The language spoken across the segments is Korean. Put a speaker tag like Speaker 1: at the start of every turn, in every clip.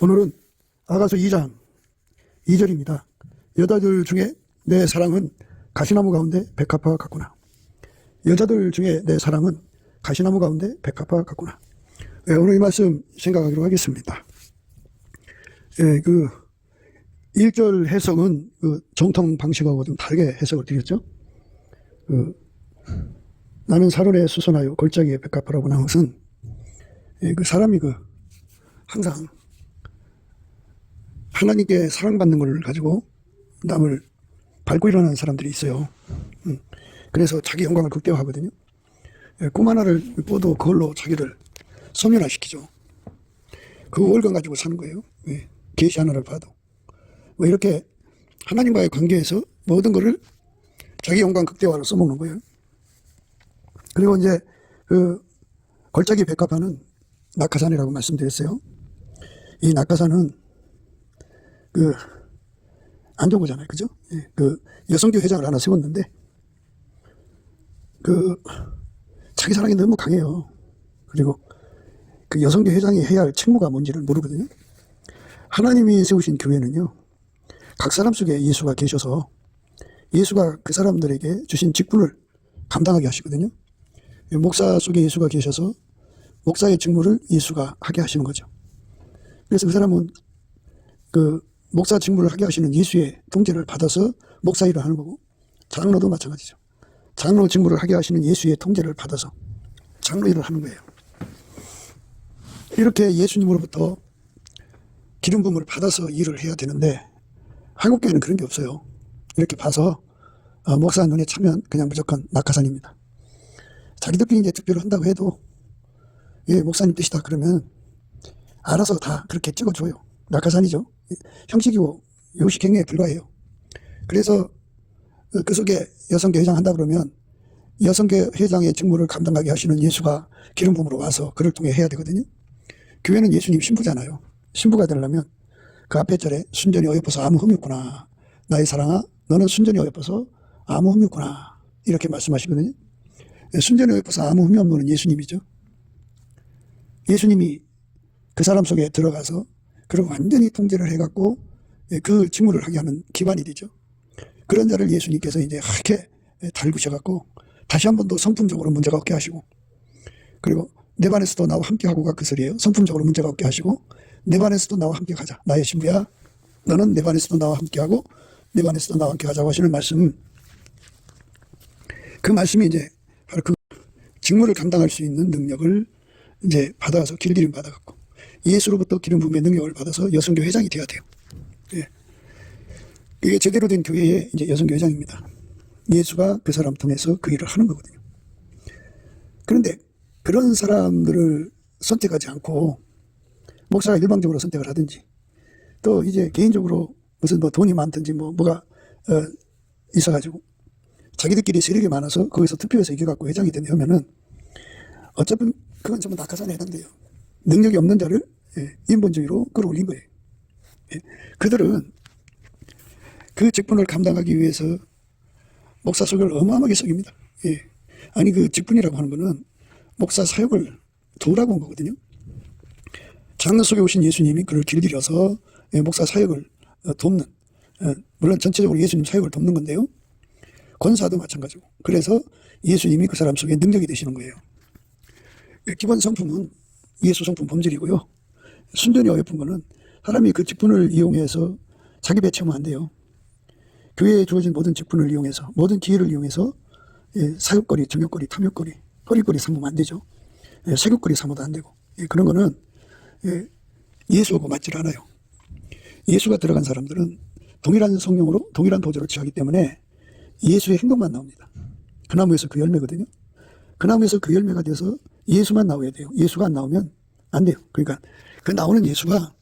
Speaker 1: 오늘은 아가서 2장 2절입니다. 여자들 중에 내 사랑은 가시나무 가운데 백합화 같구나. 여자들 중에 내 사랑은 가시나무 가운데 백합화 같구나. 오늘 이 말씀 생각하기로 하겠습니다. 1절 해석은 정통 방식하고 좀 다르게 해석을 드렸죠. 나는 사론에 수선하여 골짜기에 백합화라고 나온 것은 사람이 항상 하나님께 사랑받는 걸 가지고 남을 밟고 일어나는 사람들이 있어요. 그래서 자기 영광을 극대화하거든요. 꿈 하나를 꿔도 그걸로 자기를 소멸화시키죠. 그 월간 가지고 사는 거예요. 계시 하나를 봐도. 이렇게 하나님과의 관계에서 모든 것을 자기 영광 극대화로 써먹는 거예요. 그리고 이제 골짜기 백합화는 낙하산이라고 말씀드렸어요. 이 낙하산은 안 좋은 거잖아요. 그죠? 여성교 회장을 하나 세웠는데, 자기 사랑이 너무 강해요. 그리고 그 여성교 회장이 해야 할 책무가 뭔지를 모르거든요. 하나님이 세우신 교회는요, 각 사람 속에 예수가 계셔서 예수가 그 사람들에게 주신 직분을 감당하게 하시거든요. 목사 속에 예수가 계셔서 목사의 직무를 예수가 하게 하시는 거죠. 그래서 그 사람은 목사 직무를 하게 하시는 예수의 통제를 받아서 목사 일을 하는 거고, 장로도 마찬가지죠. 장로 직무를 하게 하시는 예수의 통제를 받아서 장로 일을 하는 거예요. 이렇게 예수님으로부터 기름 부음을 받아서 일을 해야 되는데, 한국교회는 그런 게 없어요. 이렇게 봐서 목사 눈에 차면 그냥 무조건 낙하산입니다. 자기들끼리 이제 투표를 한다고 해도, 예, 목사님 뜻이다 그러면 알아서 다 그렇게 찍어줘요. 낙하산이죠. 형식이고 요식행위에 불과해요. 그래서 그 속에 여성교 회장 한다 그러면 여성교 회장의 직무를 감당하게 하시는 예수가 기름 부음으로 와서 그를 통해 해야 되거든요. 교회는 예수님 신부잖아요. 신부가 되려면 그 앞에 절에 순전히 어여뻐서 아무 흠이 없구나. 나의 사랑아, 너는 순전히 어여뻐서 아무 흠이 없구나. 이렇게 말씀하시거든요. 순전히 어여뻐서 아무 흠이 없는 분은 예수님이죠. 예수님이 그 사람 속에 들어가서 그걸 완전히 통제를 해갖고 그 직무를 하게 하는 기반이 되죠. 그런 자를 예수님께서 이제 이렇게 달구셔갖고 다시 한 번 더 성품적으로 문제가 없게 하시고, 그리고 내 반에서도 나와 함께 하고 가 그 소리예요. 성품적으로 문제가 없게 하시고, 내 반에서도 나와 함께 가자. 나의 신부야. 너는 내 반에서도 나와 함께 하고 내 반에서도 나와 함께 가자고 하시는 말씀. 그 말씀이 이제 바로 그 직무를 감당할 수 있는 능력을 이제 받아서 길들임 받아갖고 예수로부터 기름 부음의 능력을 받아서 여성교 회장이 돼야 돼요. 예. 이게 제대로 된 교회의 이제 여성교 회장입니다. 예수가 그 사람 통해서 그 일을 하는 거거든요. 그런데 그런 사람들을 선택하지 않고 목사가 일방적으로 선택을 하든지, 또 이제 개인적으로 무슨 돈이 많든지 뭐가 있어가지고 자기들끼리 세력이 많아서 거기서 투표해서 이겨갖고 회장이 되면은 어차피 그건 전부 낙하산에 해당돼요. 능력이 없는 자를 인본주의로 끌어올린 거예요. 그들은 그 직분을 감당하기 위해서 목사 속을 어마어마하게 속입니다. 아니 그 직분이라고 하는 거는 목사 사역을 도우라고 한 거거든요. 장로 속에 오신 예수님이 그를 길들여서 목사 사역을 돕는, 물론 전체적으로 예수님 사역을 돕는 건데요. 권사도 마찬가지고. 그래서 예수님이 그 사람 속에 능력이 되시는 거예요. 기본 성품은 예수 성품 범죄이고요. 순전히 어여쁜 거는 사람이 그 직분을 이용해서 자기 배 채우면 안 돼요. 교회에 주어진 모든 직분을 이용해서, 모든 기회를 이용해서 사육거리, 정욕거리, 탐욕거리, 허리거리 삼으면 안 되죠. 세욕거리 삼아도 안 되고. 그런 거는 예수하고 맞질 않아요. 예수가 들어간 사람들은 동일한 성령으로 동일한 도저로 취하기 때문에 예수의 행동만 나옵니다. 그 나무에서 그 열매거든요. 그 나무에서 그 열매가 돼서 예수만 나와야 돼요. 예수가 안 나오면 안 돼요. 그러니까 그 나오는 예수가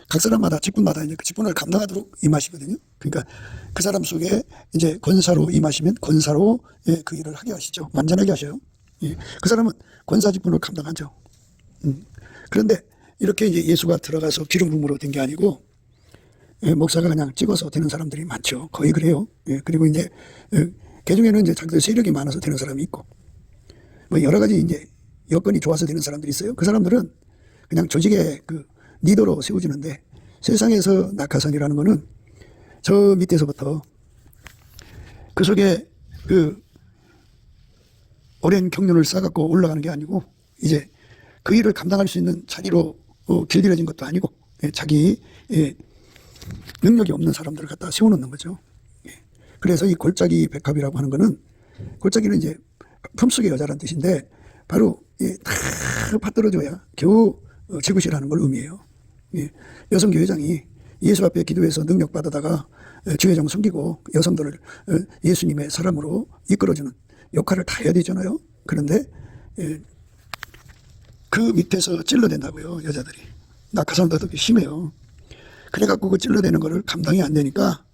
Speaker 1: 각 사람마다 직분마다 이제 그 직분을 감당하도록 임하시거든요. 그러니까 그 사람 속에 이제 권사로 임하시면 권사로 그 일을 하게 하시죠. 완전하게 하셔요. 그 사람은 권사 직분을 감당하죠. 그런데 이렇게 이제 예수가 들어가서 기름 부음으로 된 게 아니고, 목사가 그냥 찍어서 되는 사람들이 많죠. 거의 그래요. 그리고 이제 개중에는 이제 자기들 세력이 많아서 되는 사람이 있고, 뭐 여러 가지 이제 여건이 좋아서 되는 사람들이 있어요. 그 사람들은 그냥 조직의 리더로 세워지는데, 세상에서 낙하산이라는 거는 저 밑에서부터 그 속에 그 오랜 경륜을 쌓아갖고 올라가는 게 아니고, 이제 그 일을 감당할 수 있는 자리로 길들여진 것도 아니고, 자기 능력이 없는 사람들을 갖다 세워놓는 거죠. 그래서 이 골짜기 백합이라고 하는 거는, 골짜기는 이제 품속의 여자라는 뜻인데, 바로 다 받들어줘야 겨우 지구시라는 걸 의미해요. 여성교회장이 예수 앞에 기도해서 능력 받아다가 주회장 섬기고 여성들을 예수님의 사람으로 이끌어주는 역할을 다 해야 되잖아요. 그런데 그 밑에서 찔러댄다고요, 여자들이. 낙하산도 되게 심해요. 그래갖고 그 찔러대는 거를 감당이 안 되니까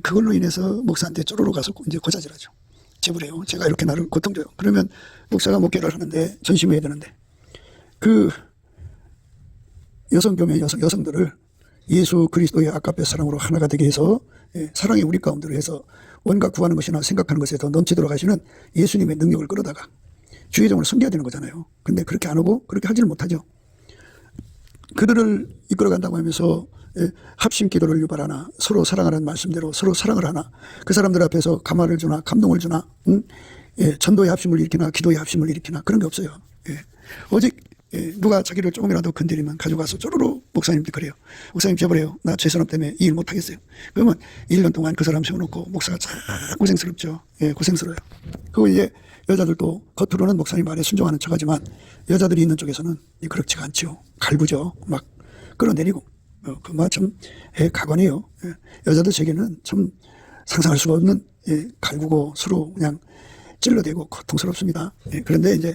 Speaker 1: 그걸로 인해서 목사한테 쪼로로 가서 이제 고자질하죠. 제보래요. 제가 이렇게 나를 고통줘요. 그러면 목사가 목회를 하는데 전심해야 되는데, 그 여성교회 여성들을 예수 그리스도의 아까페 사랑으로 하나가 되게 해서 사랑이 우리 가운데로 해서 온갖 구하는 것이나 생각하는 것에 더 넘치도록 하시는 예수님의 능력을 끌어다가 주의종을 섬겨야 되는 거잖아요. 근데 그렇게 안 하고 그렇게 하지를 못하죠. 그들을 이끌어간다고 하면서 합심 기도를 유발하나, 서로 사랑하라는 말씀대로 서로 사랑을 하나, 그 사람들 앞에서 감화를 주나 감동을 주나, 전도의 합심을 일으키나 기도의 합심을 일으키나, 그런 게 없어요. 오직 누가 자기를 조금이라도 건드리면 가져가서 쪼르르 목사님들 그래요. 목사님 제발해요. 나 죄선업 때문에 이 일 못하겠어요. 그러면 1년 동안 그 사람 세워놓고 목사가 참 고생스럽죠. 고생스러워요. 그리고 이제 여자들도 겉으로는 목사님 말에 순종하는 척하지만 여자들이 있는 쪽에서는 그렇지가 않죠. 갈구죠. 막 끌어내리고. 그만 참 가관이에요. 여자들 세계는 참 상상할 수가 없는 갈구고 서로 그냥 찔러대고 고통스럽습니다. 그런데 이제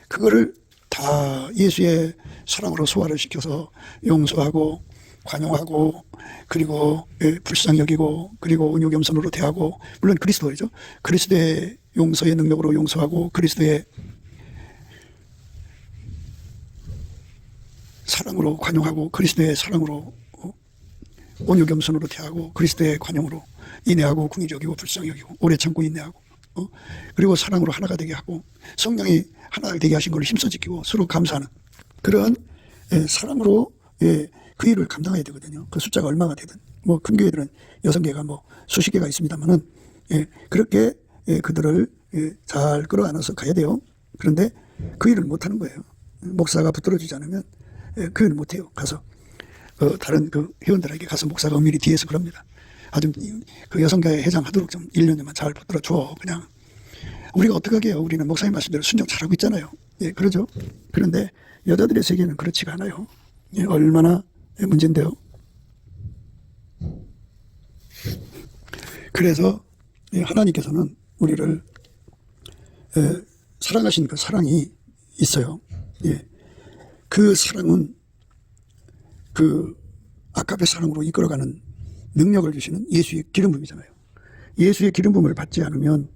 Speaker 1: 그거를 다 예수의 사랑으로 소화를 시켜서 용서하고 관용하고, 그리고 불쌍히 여기고, 그리고 온유겸손으로 대하고, 물론 그리스도이죠. 그리스도의 용서의 능력으로 용서하고, 그리스도의 사랑으로 관용하고, 그리스도의 사랑으로 온유겸손으로 대하고, 그리스도의 관용으로 인내하고 궁히 여기고 불쌍히 여기고 오래 참고 인내하고, 그리고 사랑으로 하나가 되게 하고, 성령이 하나가 되게 하신 걸 힘써 지키고 서로 감사하는 그런 사랑으로 그 일을 감당해야 되거든요. 그 숫자가 얼마가 되든, 뭐 큰 교회들은 여성계가 뭐 수십 개가 있습니다만은 그렇게 그들을 잘 끌어안아서 가야 돼요. 그런데 그 일을 못하는 거예요. 목사가 붙들어주지 않으면 그 일을 못해요. 가서 다른 그 회원들에게 가서 목사가 엄밀히 뒤에서 그럽니다. 아주 그 여성교회 회장 하도록 좀 1년만 잘 붙들어줘. 그냥 우리가 어떻게 하게요? 우리는 목사님 말씀대로 순종 잘하고 있잖아요. 그러죠. 그런데 여자들의 세계는 그렇지가 않아요. 얼마나 문제인데요. 그래서 하나님께서는 우리를 사랑하신 그 사랑이 있어요. 그 사랑은 그 아까의 사랑으로 이끌어가는 능력을 주시는 예수의 기름 부음이잖아요. 예수의 기름 부음을 받지 않으면,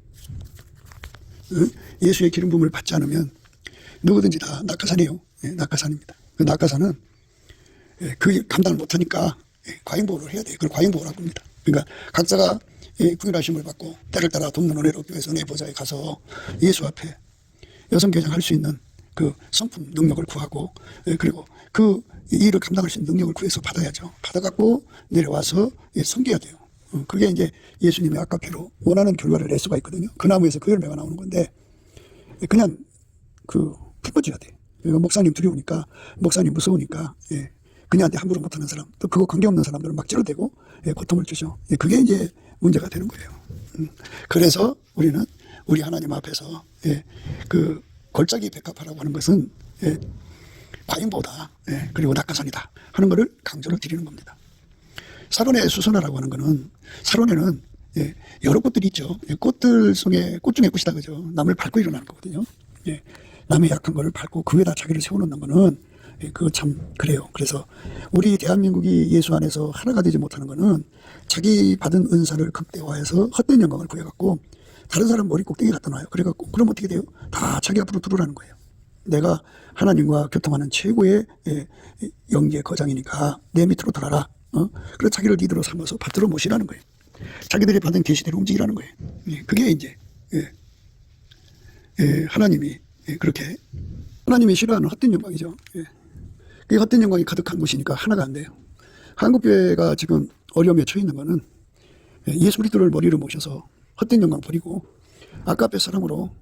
Speaker 1: 예수의 기름 부음을 받지 않으면 누구든지 다 낙하산이에요. 낙하산입니다. 그 낙하산은 그 감당을 못하니까 과잉보호를 해야 돼요. 그걸 과잉보호라고 합니다. 그러니까 각자가 구별하심을 받고 때를 따라 돕는 은혜로 교회에서 내 보좌에 가서 예수 앞에 여성개장할 수 있는 그 성품 능력을 구하고, 그리고 그 일을 감당할 수 있는 능력을 구해서 받아야죠. 받아갖고 내려와서 섬겨야 돼요. 그게 이제 예수님의 아까페로 원하는 결과를 낼 수가 있거든요. 그 나무에서 그 열매가 나오는 건데, 그냥 품어줘야 돼. 목사님 두려우니까, 목사님 무서우니까, 그녀한테 함부로 못하는 사람, 또 그거 관계없는 사람들은 막 찌르대고 고통을 주죠. 그게 이제 문제가 되는 거예요. 그래서 우리는 우리 하나님 앞에서 그 골짜기 백합화라고 하는 것은 과잉보다, 그리고 낙하산이다 하는 것을 강조를 드리는 겁니다. 사론의 수선화라고 하는 거는, 사론에는 여러 꽃들이 있죠. 꽃들 속에 꽃 중에 꽃이다, 그죠? 남을 밟고 일어나는 거거든요. 남의 약한 거를 밟고 그 위에다 자기를 세워놓는 거는 그거 참 그래요. 그래서 우리 대한민국이 예수 안에서 하나가 되지 못하는 거는 자기 받은 은사를 극대화해서 헛된 영광을 구해갖고 다른 사람 머리 꼭대기 갖다 놔요. 그래갖고 그럼 어떻게 돼요? 다 자기 앞으로 들어오라는 거예요. 내가 하나님과 교통하는 최고의 영계의 거장이니까 내 밑으로 들어라. 그래서 자기를 리더로 삼아서 받들어 모시라는 거예요. 자기들이 받은 계시대로 움직이라는 거예요. 그게 이제 하나님이 그렇게, 하나님이 싫어하는 헛된 영광이죠. 그 헛된 영광이 가득한 곳이니까 하나가 안 돼요. 한국교회가 지금 어려움에 처해 있는 거는 예수 그리스도를 머리로 모셔서 헛된 영광 버리고 아까페 사랑으로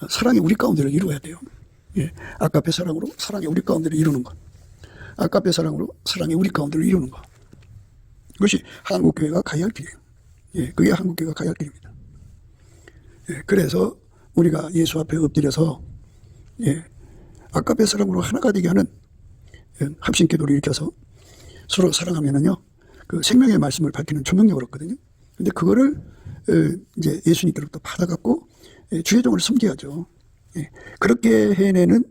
Speaker 1: 사랑의 우리 가운데를 이루어야 돼요. 예, 아까페 사랑으로 사랑의 우리 가운데를 이루는 것. 아까페 사랑으로 사랑의 우리 가운데를 이루는 것. 그것이 한국교회가 가야 할 길이에요. 예, 그게 한국교회가 가야 할 길입니다. 예, 그래서 우리가 예수 앞에 엎드려서 예, 아까페 사랑으로 하나가 되게 하는 합심 기도를 일으켜서 서로 사랑하면은요, 그 생명의 말씀을 밝히는 조명력을 얻거든요. 근데 그거를 이제 예수님께로부터 받아갖고 주의 종을 섬겨야죠. 예, 그렇게 해내는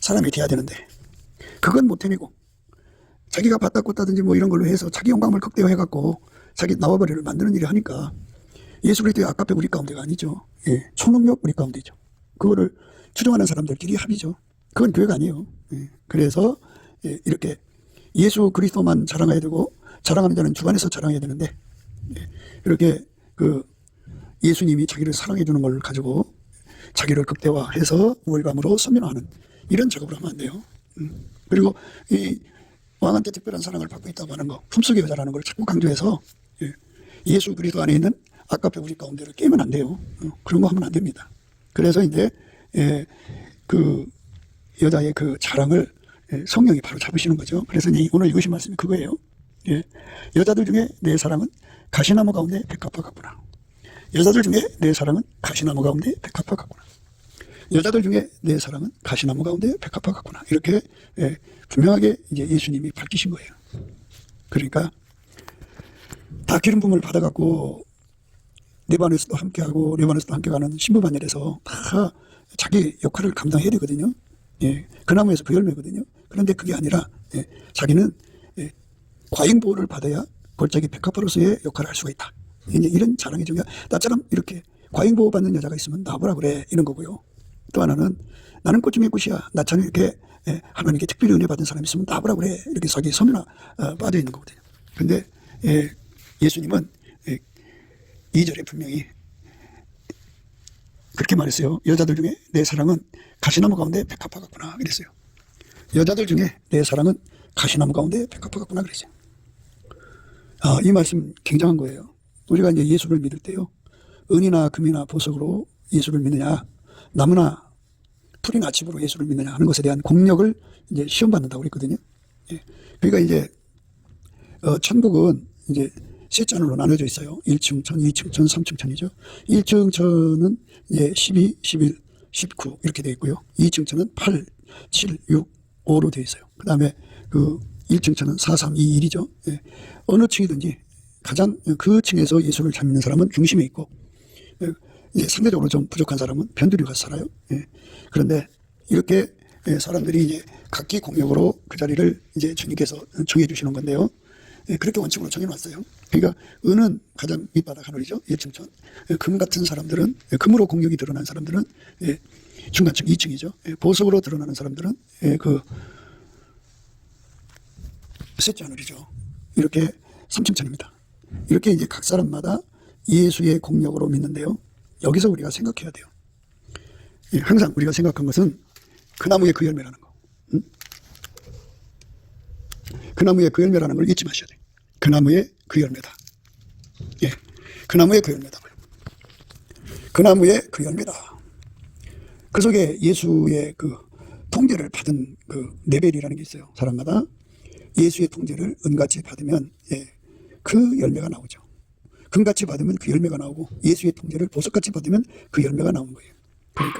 Speaker 1: 사람이 돼야 되는데 그건 못 해내고 자기가 받다 꽂다든지 뭐 이런 걸로 해서 자기 영광을 극대화해갖고 자기 나와버리를 만드는 일을 하니까 예수 그리스도의 아까페 우리 가운데가 아니죠. 예, 초능력 우리 가운데죠. 그거를 추종하는 사람들끼리 합의죠. 그건 교회가 아니에요. 예, 그래서 예, 이렇게 예수 그리스도만 자랑해야 되고 자랑하는 자는 주관에서 자랑해야 되는데 예, 이렇게 그 예수님이 자기를 사랑해 주는 걸 가지고 자기를 극대화해서 우월감으로 선명하는 이런 작업을 하면 안 돼요. 그리고 이 왕한테 특별한 사랑을 받고 있다고 하는 거, 품속의 여자라는 걸 자꾸 강조해서 예, 예수 그리스도 안에 있는 아까페 우리 가운데를 깨면 안 돼요. 그런 거 하면 안 됩니다. 그래서 이제 예, 그 여자의 그 자랑을 성령이 바로 잡으시는 거죠. 그래서 오늘 읽으신 말씀이 그거예요. 예, 여자들 중에 내 사랑은 가시나무 가운데 백합화 같구나. 여자들 중에 내 사랑은 가시나무 가운데 백합화 같구나. 여자들 중에 내 사랑은 가시나무 가운데 백합화 같구나. 이렇게 예, 분명하게 이제 예수님이 밝히신 거예요. 그러니까 다 기름 부음을 받아갖고 레바논에서도 함께하고 레바논에서도 함께가는 신부반열에서 다 자기 역할을 감당해야 되거든요. 예, 그 나무에서 그 열매거든요. 그런데 그게 아니라 예, 자기는 예, 과잉보호를 받아야 골짜기 백합화로서의 역할을 할 수가 있다. 이제 이런 자랑이 중요해. 나처럼 이렇게 과잉보호 받는 여자가 있으면 나보라 그래 이런 거고요. 또 하나는 나는 꽃중의 꽃이야. 나처럼 이렇게 예, 하나님께 특별히 은혜 받은 사람이 있으면 나보라 그래 이렇게 자기 서면화 빠져 있는 거거든요. 근데 예, 예수님은 예, 2절에 분명히 그렇게 말했어요. 여자들 중에 내 사랑은 가시나무 가운데 백합화 같구나 그랬어요. 여자들 중에 내 사랑은 가시나무 가운데 백합화 같구나 그랬어요. 아, 이 말씀 굉장한 거예요. 우리가 이제 예수를 믿을 때요, 은이나 금이나 보석으로 예수를 믿느냐, 나무나 풀이나 칩으로 예수를 믿느냐 하는 것에 대한 공력을 이제 시험 받는다고 그랬거든요. 예. 그러니까 이제 천국은 이제 세 잔으로 나눠져 있어요. 1층 천, 2층 천, 3층 천이죠. 1층 천은 이제 12, 11, 19 이렇게 되어 있고요. 2층 천은 8, 7, 6, 5로 되어 있어요. 그 다음에 그 1층 천은 4, 3, 2, 1이죠. 예. 어느 층이든지 가장 그 층에서 예수를 잘 믿는 사람은 중심에 있고, 이제 상대적으로 좀 부족한 사람은 변두리가 살아요. 예. 그런데 이렇게 사람들이 이제 각기 공력으로 그 자리를 이제 주님께서 정해 주시는 건데요. 예, 그렇게 원칙으로 정해놨어요. 그러니까 은은 가장 밑바닥 하늘이죠. 1층천. 금 같은 사람들은, 금으로 공력이 드러난 사람들은 중간층 2층이죠. 보석으로 드러나는 사람들은 그 셋째 하늘이죠. 이렇게 3층천입니다. 이렇게 이제 각 사람마다 예수의 공력으로 믿는데요. 여기서 우리가 생각해야 돼요. 예, 항상 우리가 생각한 것은 그 나무의 그 열매라는 거. 그 나무의 그 열매라는 걸 잊지 마셔야 돼요. 그 나무의 그 열매다. 예, 그 나무의 그 열매다고요. 그 나무의 그 열매다. 그 속에 예수의 그 통제를 받은 그 레벨이라는 게 있어요. 사람마다 예수의 통제를 은같이 받으면 예, 그 열매가 나오죠. 금같이 받으면 그 열매가 나오고 예수의 통제를 보석같이 받으면 그 열매가 나오는 거예요. 그러니까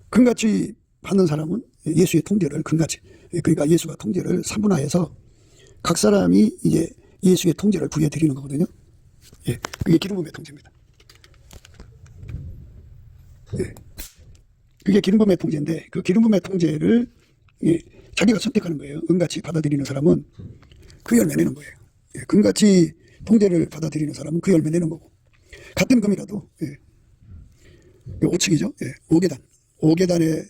Speaker 1: 금같이 받는 사람은 예수의 통제를 금같이, 그러니까 예수가 통제를 사분화해서 각 사람이 이제 예수의 통제를 부여해 드리는 거거든요. 예, 그게 기름 부음의 통제입니다. 예, 그게 기름 부음의 통제인데 그 기름 부음의 통제를 예, 자기가 선택하는 거예요. 은같이 받아들이는 사람은 그 열매 내는 거예요. 예, 금같이 통제를 받아들이는 사람은 그 열매 내는 거고, 같은 금이라도 예, 5층이죠. 예, 5계단. 5계단에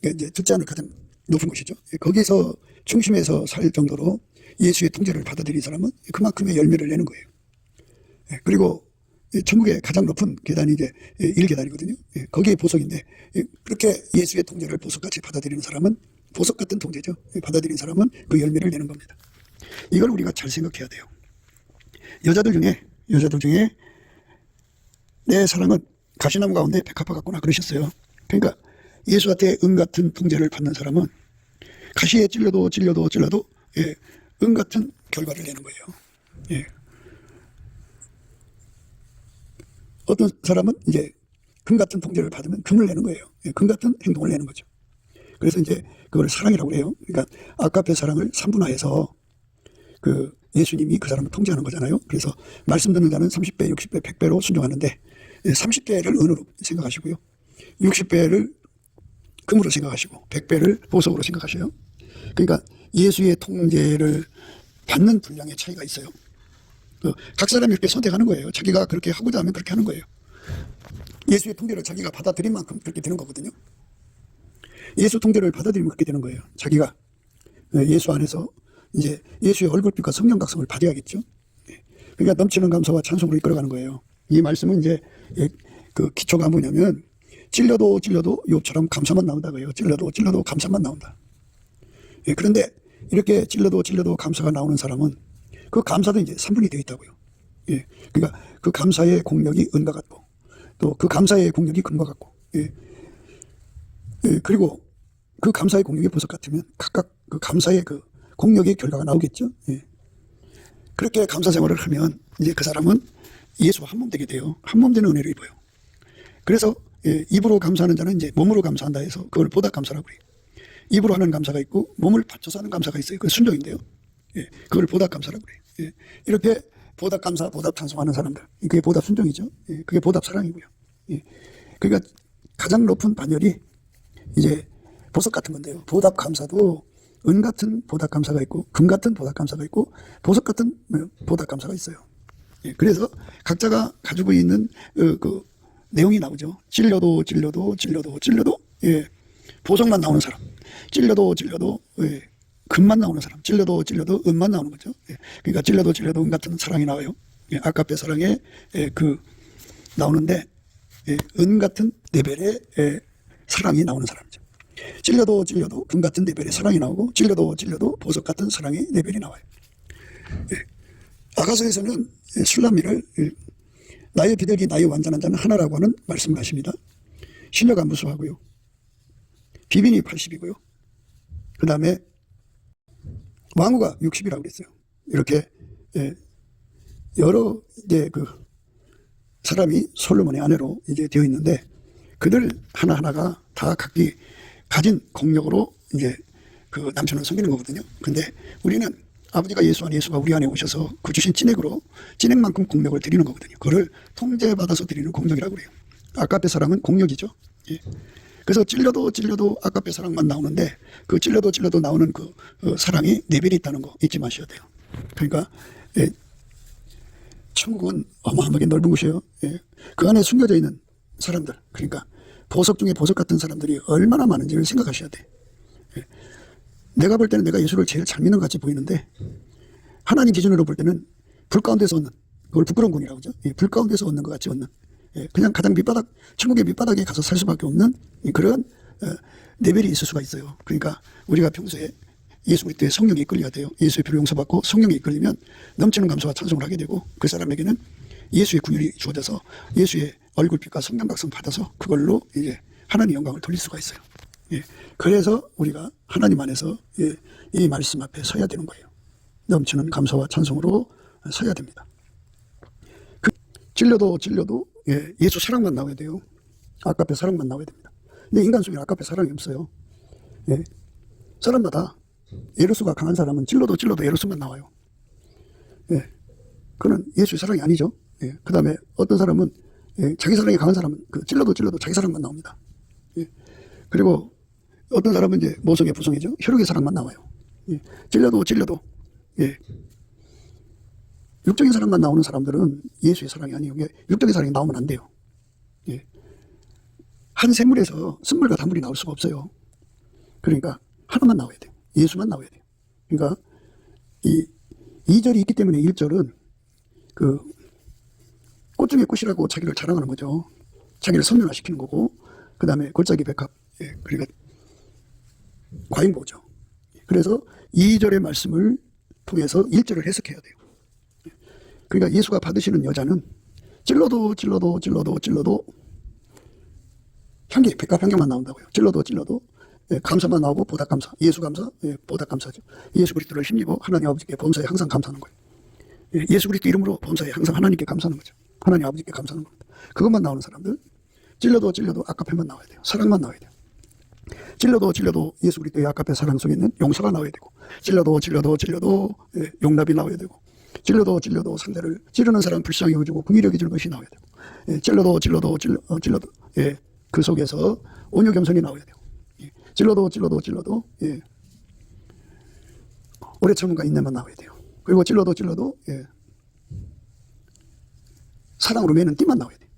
Speaker 1: 이제 듣지 않을 가장 높은 곳이죠. 예, 거기서 중심에서 살 정도로 예수의 통제를 받아들인 사람은 그만큼의 열매를 내는 거예요. 예, 그리고 천국의 가장 높은 계단이 이제 1계단이거든요. 거기에 보석인데, 그렇게 예수의 통제를 보석같이 받아들이는 사람은, 보석 같은 통제죠. 받아들이는 사람은 그 열매를 내는 겁니다. 이걸 우리가 잘 생각해야 돼요. 여자들 중에 내 사랑은 가시나무 가운데 백합화 같구나 그러셨어요. 그러니까 예수한테 은 같은 통제를 받는 사람은 가시에 찔려도 은 같은 결과를 내는 거예요. 예. 어떤 사람은 이제 금 같은 통제를 받으면 금을 내는 거예요. 예, 금 같은 행동을 내는 거죠. 그래서 이제 그걸 사랑이라고 해요. 그러니까 아까의 사랑을 3분화해서 그 예수님이 그 사람을 통제하는 거잖아요. 그래서 말씀 듣는 자는 30배, 60배, 100배로 순종하는데 30배를 은으로 생각하시고요. 60배를 금으로 생각하시고 100배를 보석으로 생각하셔요. 그러니까 예수의 통제를 받는 분량의 차이가 있어요. 각 사람이 이렇게 선택하는 거예요. 자기가 그렇게 하고자 하면 그렇게 하는 거예요. 예수의 통제를 자기가 받아들인 만큼 그렇게 되는 거거든요. 예수 통제를 받아들이면 그렇게 되는 거예요. 자기가 예수 안에서 이제 예수의 얼굴빛과 성령 각성을 받아야겠죠. 그러니까 넘치는 감사와 찬송으로 이끌어가는 거예요. 이 말씀은 이제 그 기초가 뭐냐면 찔려도 욥처럼 감사만 나온다고요. 찔려도 감사만 나온다. 그런데 이렇게 찔려도 감사가 나오는 사람은 그 감사도 이제 3분이 되어 있다고요. 그러니까 그 감사의 공력이 은과 같고 또 그 감사의 공력이 금과 같고 그리고 그 감사의 공력이 보석 같으면 각각 그 감사의 그 공력의 결과가 나오겠죠. 그렇게 감사 생활을 하면 이제 그 사람은 예수와 한 몸 되게 돼요. 한 몸 되는 은혜를 입어요. 그래서 입으로 감사하는 자는 이제 몸으로 감사한다 해서 그걸 보답 감사라고 그래요. 입으로 하는 감사가 있고 몸을 바쳐서 하는 감사가 있어요. 그건 순종인데요. 그걸 보답 감사라고 그래요. 이렇게 보답 감사, 보답 찬송하는 사람들, 그게 보답 순종이죠. 그게 보답 사랑이고요. 그러니까 가장 높은 반열이 이제 보석 같은 건데요. 보답 감사도 은 같은 보답 감사가 있고 금 같은 보답 감사가 있고 보석 같은 보답 감사가 있어요. 그래서 각자가 가지고 있는 그 내용이 나오죠. 찔려도 보석만 나오는 사람, 찔려도 금만 나오는 사람, 찔려도 은만 나오는 거죠. 그러니까 찔려도 은 같은 사랑이 나와요. 아까페 사랑에 그 나오는데 은 같은 레벨의 사랑이 나오는 사람이죠. 찔려도 금 같은 레벨의 사랑이 나오고 찔려도 보석 같은 사랑의 레벨이 나와요. 아가서에서는 술람미를 나의 비둘기 나의 완전한 자는 하나라고 하는 말씀을 하십니다. 신뢰가 무수하고요. 비빈이 80이고요. 그 다음에 왕후가 60이라고 그랬어요. 이렇게 여러 이제 그 사람이 솔로몬의 아내로 이제 되어 있는데 그들 하나하나가 다 각기 가진 공력으로 이제 그 남편을 섬기는 거거든요. 근데 우리는 아버지가 예수 안에 예수가 우리 안에 오셔서 그 주신 찐액으로 찐액만큼 공력을 드리는 거거든요. 그걸 통제받아서 드리는 공력이라고 그래요. 아까페 사랑은 공력이죠. 그래서 찔려도 아까페 사랑만 나오는데 그 찔려도 나오는 그 사랑이 레벨이 있다는 거 잊지 마셔야 돼요. 그러니까 천국은 어마어마하게 넓은 곳이에요. 그 안에 숨겨져 있는 사람들, 그러니까 보석 중에 보석 같은 사람들이 얼마나 많은지를 생각하셔야 돼. 내가 볼 때는 내가 예수를 제일 잘 믿는 것 같이 보이는데 하나님 기준으로 볼 때는 불 가운데서 얻는, 그걸 부끄러운 군이라고 하죠. 불 가운데서 얻는 것 같이 얻는, 그냥 가장 밑바닥, 천국의 밑바닥에 가서 살 수밖에 없는 그런 레벨이 있을 수가 있어요. 그러니까 우리가 평소에 예수 그리스도의 성령에 이끌려야 돼요. 예수의 피로 용서받고 성령에 이끌리면 넘치는 감사와 찬송을 하게 되고 그 사람에게는 예수의 군율이 주어져서 예수의 얼굴빛과 성령 각성 받아서 그걸로 이제 하나님 영광을 돌릴 수가 있어요. 그래서 우리가 하나님 안에서 이 말씀 앞에 서야 되는 거예요. 넘치는 감사와 찬송으로 서야 됩니다. 찔려도 예수 사랑만 나와야 돼요. 아까페 사랑만 나와야 됩니다. 근데 인간 속에 아까페 사랑이 없어요. 사람마다 에로스가 강한 사람은 찔러도 에로스만 나와요. 그건 예수의 사랑이 아니죠. 그 다음에 어떤 사람은 자기 사랑이 강한 사람은 그 찔러도 자기 사랑만 나옵니다. 그리고 어떤 사람은 이제 모성의 부성이죠. 혈육의 사랑만 나와요. 찔려도 육적인 사랑만 나오는 사람들은 예수의 사랑이 아니에요. 육적인 사랑이 나오면 안 돼요. 한 샘물에서 쓴물과 단물이 나올 수가 없어요. 그러니까 하나만 나와야 돼요. 예수만 나와야 돼요. 그러니까 이 2절이 있기 때문에 1절은 그 꽃이 꽃 중에 꽃이라고 자기를 자랑하는 거죠. 자기를 선명화시키는 거고, 그 다음에 골짜기 백합, 그러니까 과잉보죠. 그래서 2절의 말씀을 통해서 1절을 해석해야 돼요. 그러니까 예수가 받으시는 여자는 찔러도 향기, 백합 향기만 나온다고요. 찔러도 감사만 나오고 보답 감사, 예수 감사, 보답 감사죠. 예수 그리스도를 힘입어 하나님 아버지께 범사에 항상 감사하는 거예요. 예수 그리스도 이름으로 범사에 항상 하나님께 감사하는 거죠. 하나님 아버지께 감사하는 겁니다. 그것만 나오는 사람들, 찔러도 아까페만 나와야 돼요. 사랑만 나와야 돼요. 찔러도 예수 그리스도의 아까페 사랑 속에 있는 용서가 나와야 되고, 찔러도 용납이 나와야 되고, 찔러도 상대를 찌르는 사람 불쌍히 여기고 긍휼히 여길 것이 나와야 되고, 찔러도 그 속에서 온유 겸손이 나와야 되고, 찔러도 오래 참음과 인내만 나와야 돼요. 그리고 찔러도 사랑으로 매는 띠만 나와야 돼요.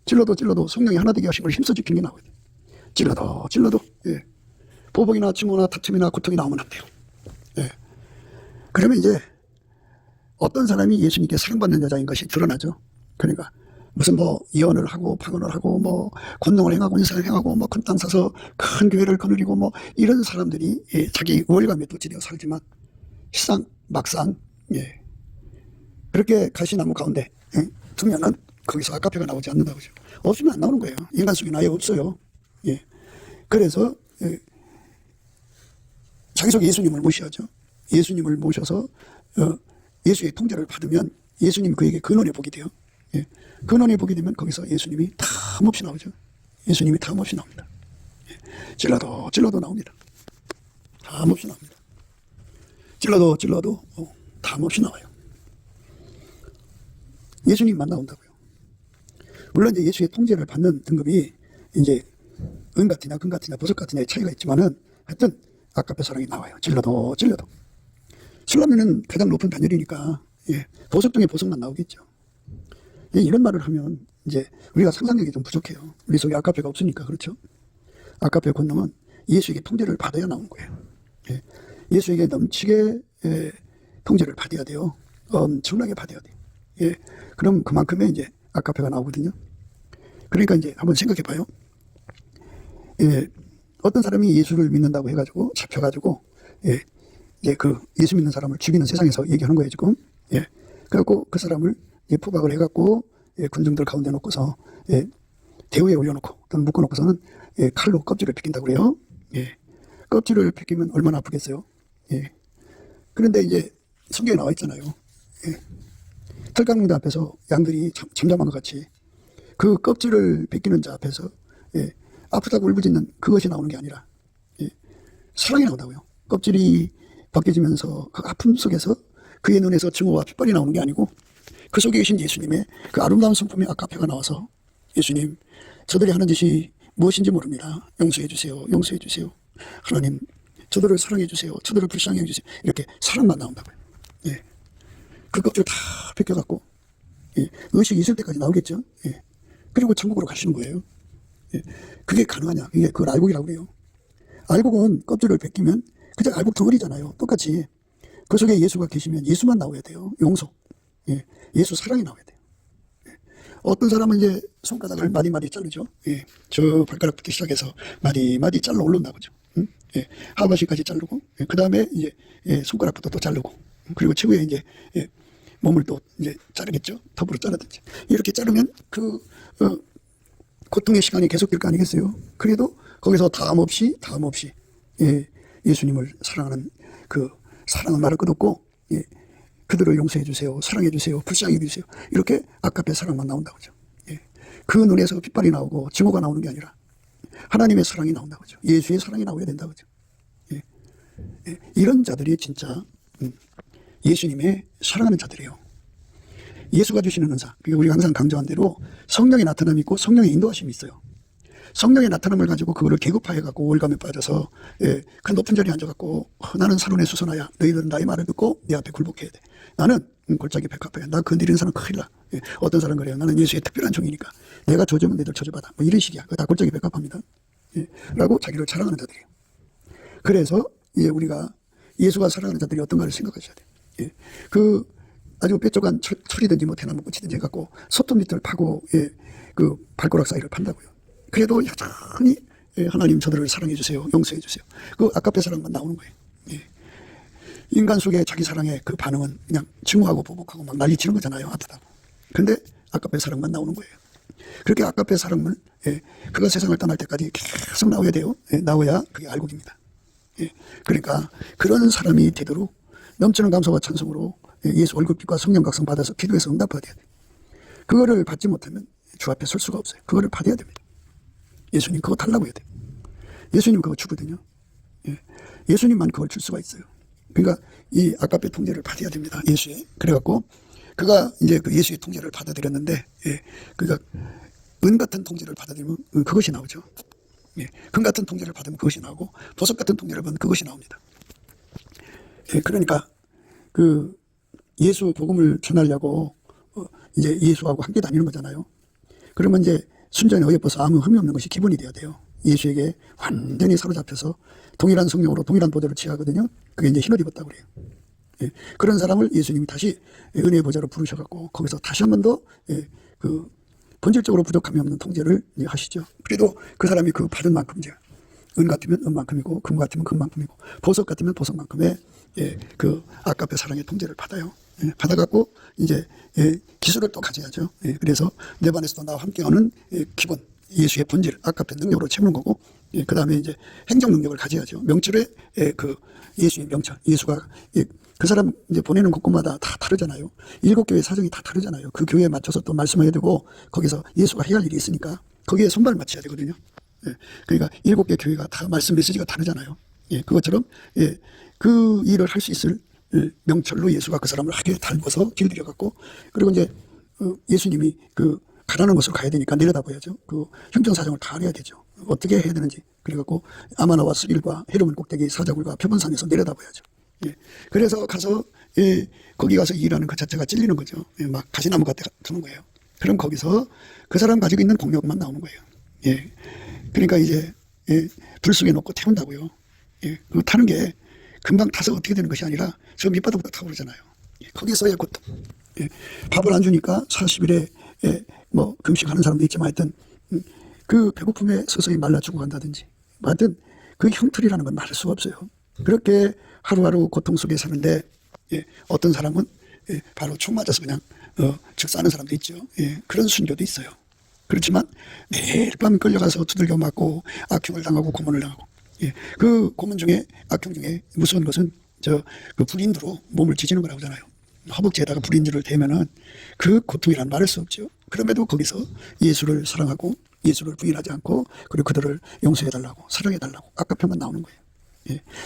Speaker 1: 찔러도 성령이 하나 되게 하신 걸 힘써 지키는 게 나와야 돼요. 찔러도 보복이나 증오나 다툼이나 고통이 나오면 안 돼요. 그러면 이제 어떤 사람이 예수님께 사랑받는 여자인 것이 드러나죠. 그러니까 무슨 뭐 예언을 하고 파견을 하고 뭐 권능을 행하고 인사를 행하고 뭐 큰 땅 사서 큰 교회를 거느리고 뭐 이런 사람들이 자기 우월감에 도취되어 살지만 실상 막상 그렇게 가시나무 가운데 두면은 거기서 아까페가 나오지 않는다고 그죠. 없으면 안 나오는 거예요. 인간 속에 아예 없어요. 그래서 자기 속에 예수님을 모셔야죠. 예수님을 모셔서 예수의 통제를 받으면 예수님이 그에게 근원의 복이 돼요. 근원의 복이 되면 거기서 예수님이 탐없이 나오죠. 예수님이 탐없이 나옵니다. 찔러도 나옵니다. 탐없이 나옵니다. 찔러도 탐없이 나와요. 예수님만 나온다고요. 물론 이제 예수의 통제를 받는 등급이 이제 은 같으냐 금 같으냐 보석 같으냐의 차이가 있지만은 하여튼 아까페 사랑이 나와요. 찔러도 술라면은 가장 높은 단열이니까 보석 중에 보석만 나오겠죠. 이런 말을 하면 이제 우리가 상상력이 좀 부족해요. 우리 속에 아까페가 없으니까. 그렇죠. 아까페 권능은 예수에게 통제를 받아야 나오는 거예요. 예수에게 넘치게 통제를 받아야 돼요. 엄청나게 받아야 돼요. 그럼 그만큼의 이제 아까페가 나오거든요. 그러니까 이제 한번 생각해 봐요. 어떤 사람이 예수를 믿는다고 해가지고 잡혀가지고 이제 그 예수 믿는 사람을 죽이는 세상에서 얘기하는 거예요 지금. 그래갖고 그 사람을 포박을 해갖고 군중들 가운데 놓고서 대우에 올려놓고 또는 묶어놓고서는 칼로 껍질을 벗긴다고 그래요. 껍질을 벗기면 얼마나 아프겠어요. 그런데 이제 성경에 나와 있잖아요. 털강릉대 앞에서 양들이 잠잠한 것 같이 그 껍질을 벗기는 자 앞에서 아프다고 울부짖는 그것이 나오는 게 아니라 사랑이 나온다고요. 껍질이 벗겨지면서 그 아픔 속에서 그의 눈에서 증오와 핏발이 나오는 게 아니고 그 속에 계신 예수님의 그 아름다운 성품의 아까페가 나와서 예수님 저들이 하는 짓이 무엇인지 모릅니다. 용서해 주세요. 하나님 저들을 사랑해 주세요. 저들을 불쌍히 해주세요. 이렇게 사랑만 나온다고요. 그 껍질 다 벗겨갖고 의식이 있을 때까지 나오겠죠. 그리고 천국으로 가시는 거예요. 그게 가능하냐? 그걸 알곡이라고 그래요. 알곡은 껍질을 벗기면 그냥 알곡 덩어리잖아요. 똑같이 그 속에 예수가 계시면 예수만 나와야 돼요. 용서. 예수 사랑이 나와야 돼요. 어떤 사람은 이제 손가락을 마디마디 자르죠. 저 발가락부터 시작해서 마디마디 잘라 올른다 그죠. 하반신까지 자르고 그 다음에 이제 손가락부터 또 자르고 그리고 최후에 이제 몸을 또 이제 자르겠죠. 톱으로 자르든지 이렇게 자르면 그 고통의 시간이 계속될 거 아니겠어요. 그래도 거기서 다음 없이 예수님을 사랑하는 그 사랑은 말할 것 없고 그들을 용서해 주세요. 사랑해 주세요. 불쌍히 여기주세요. 이렇게 아까페 사랑만 나온다고 하죠. 그 눈에서 핏발이 나오고 증오가 나오는 게 아니라 하나님의 사랑이 나온다고 하죠. 예수의 사랑이 나와야 된다고 하죠. 이런 자들이 진짜 예수님의 사랑하는 자들이에요. 예수가 주시는 은사, 그러니까 우리가 항상 강조한 대로 성령의 나타남이 있고 성령의 인도하심이 있어요. 성령의 나타남을 가지고 그거를 계급화해갖고 우월감에 빠져서 그 높은 자리에 앉아갖고 나는 사론의 수선하야 너희들은 나의 말을 듣고 내 앞에 굴복해야 돼. 나는 골짜기 백합해. 나 건드리는 사람 큰일 나. 어떤 사람 그래요. 나는 예수의 특별한 종이니까 내가 저주면 너희들 저주받아. 뭐 이런 식이야. 그거 다 골짜기 백합합니다. 라고 자기를 자랑하는 자들이에요. 그래서 우리가 예수가 사랑하는 자들이 어떤가를 생각하셔야 돼요. 그 아주 뾰족한 철이든지 뭐 대나무 꽃이든지 해갖고 소톱 밑을 파고 그 발가락 사이를 판다고요. 그래도 여전히 하나님 저들을 사랑해 주세요, 용서해 주세요. 그 아까페 사랑만 나오는 거예요. 인간 속의 자기 사랑의 그 반응은 그냥 증오하고 보복하고 막 난리치는 거잖아요. 아프다고. 근데 아까페 사랑만 나오는 거예요. 그렇게 아까페 사랑은 그가 세상을 떠날 때까지 계속 나와야 돼요. 나와야 그게 알곡입니다. 그러니까 그런 사람이 되도록 넘치는 감사와 찬송으로 예수 월급빛과 성령 각성 받아서 기도해서 응답받아야 돼요. 그거를 받지 못하면 주 앞에 설 수가 없어요. 그거를 받아야 됩니다. 예수님 그거 달라고 해야 돼요. 예수님 그거 주거든요. 예수님만 그걸 줄 수가 있어요. 그러니까 이 아까페 통제를 받아야 됩니다. 예수의. 그래갖고 그가 이제 그 예수의 통제를 받아들였는데, 그러니까 은 같은 통제를 받아들이면 그것이 나오죠. 금 같은 통제를 받으면 그것이 나오고 보석 같은 통제를 받으면 그것이 나옵니다. 그러니까 그 예수 복음을 전하려고 이제 예수하고 함께 다니는 거잖아요. 그러면 이제 순전히 어여뻐서 아무 흠이 없는 것이 기본이 돼야 돼요. 예수에게 완전히 사로잡혀서 동일한 성령으로 동일한 보좌를 취하거든요. 그게 이제 흰옷 입었다고 그래요. 그런 사람을 예수님이 다시 은혜의 보좌로 부르셔갖고 거기서 다시 한 번 더 그 본질적으로 부족함이 없는 통제를 하시죠. 그래도 그 사람이 그 받은 만큼 이제 은 같으면 은만큼이고 금 같으면 금만큼이고 보석 같으면 보석만큼의 그 아까페 사랑의 통제를 받아요. 받아갖고 이제 기술을 또 가져야죠. 그래서 내 반에서도 나와 함께하는 기본 예수의 본질 아까페 능력으로 채우는 거고, 그 다음에 이제 행정 능력을 가져야죠. 명철의 그 예수의 명철, 예수가 그 사람 이제 보내는 곳곳마다 다 다르잖아요. 7교회 사정이 다 다르잖아요. 그 교회에 맞춰서 또 말씀해야 되고 거기서 예수가 해야 할 일이 있으니까 거기에 손발을 맞춰야 되거든요. 그러니까 7개 교회가 다 말씀 메시지가 다르잖아요. 그것처럼 그 일을 할 수 있을 명철로 예수가 그 사람을 하게 닮아서 길들여 갖고, 그리고 이제 예수님이 그 가라는 곳으로 가야 되니까 내려다봐야죠. 그 형평사정을 다 알아야 되죠. 어떻게 해야 되는지. 그래갖고 아마나와 스릴과 헤르몬 꼭대기 사자굴과 표본산에서 내려다봐야죠. 그래서 가서 거기 가서 일하는 그 자체가 찔리는 거죠. 막 가시나무 같아 가는 거예요. 그럼 거기서 그 사람 가지고 있는 공력만 나오는 거예요. 그러니까 이제 불 속에 놓고 태운다고요. 그 타는 게 금방 타서 어떻게 되는 것이 아니라 저 밑바닥부터 타고 그러잖아요. 거기서야 고통. 밥을 안 주니까 40일에 뭐 금식하는 사람도 있지만 하여튼 그 배고픔에 서서히 말라 죽어간다든지 하여튼 그 형틀이라는 건 말할 수가 없어요. 그렇게 하루하루 고통 속에 사는데 어떤 사람은 바로 총 맞아서 그냥 즉사하는 사람도 있죠. 그런 순교도 있어요. 그렇지만 매일 밤 끌려가서 두들겨 맞고 악흉을 당하고 고문을 당하고, 그 고문 중에 악흉 중에 무서운 것은 그 불인두로 몸을 지지는 거라고 하잖아요. 허벅지에다가 불인주를 대면은 그 고통이란 말할 수 없죠. 그럼에도 거기서 예수를 사랑하고 예수를 부인하지 않고 그리고 그들을 용서해달라고 사랑해달라고 아까편만 나오는 거예요.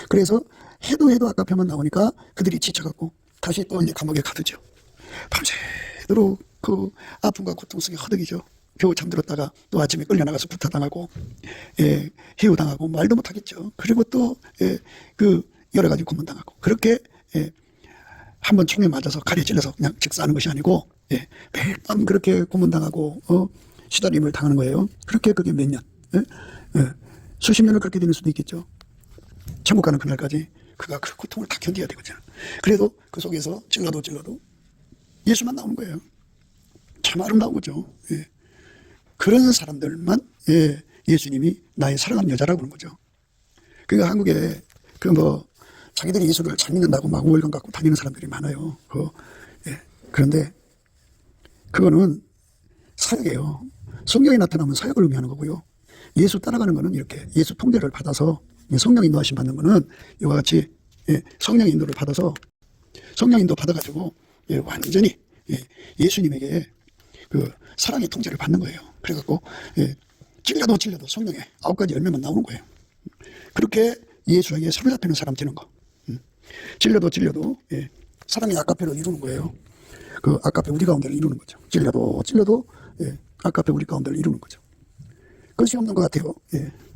Speaker 1: 그래서 해도 아까편만 나오니까 그들이 지쳐갖고 다시 또 이제 감옥에 가두죠. 밤새도록 그 아픔과 고통 속에 허덕이죠. 겨우 잠들었다가 또 아침에 끌려나가서 구타당하고 해유당하고 말도 못하겠죠. 그리고 또 그 여러 가지 고문당하고 그렇게 한번 총에 맞아서 가리에 찔러서 그냥 즉사하는 것이 아니고 매일 밤 그렇게 고문당하고 시달림을 당하는 거예요. 그렇게 그게 몇 년, 수십 년을 그렇게 되는 수도 있겠죠. 천국 가는 그날까지 그가 그 고통을 다 견뎌야 되거든요. 그래도 그 속에서 찔러도 예수만 나오는 거예요. 참 아름다운 거죠. 그런 사람들만 예수님이 나의 사랑하는 여자라고 그러는 거죠. 그러니까 한국에 자기들이 예수를 잘 믿는다고 막 우월감 갖고 다니는 사람들이 많아요. 그런데 그거는 사역이에요. 성령이 나타나면 사역을 의미하는 거고요. 예수 따라가는 거는 이렇게 예수 통제를 받아서 성령 인도하심 받는 거는 이와 같이 성령 인도를 받아서 성령 인도 받아가지고 완전히 예수님에게 그 사랑의 통제를 받는 거예요. 그래갖고 찔려도 성령의 9가지 열매만 나오는 거예요. 그렇게 예수에게 사로잡히는 사람 되는 거. 찔려도 사랑의 아까페를 이루는 거예요. 그 아까페 우리 가운데를 이루는 거죠. 찔려도 아까페 우리 가운데를 이루는 거죠. 끝이 없는 것 같아요.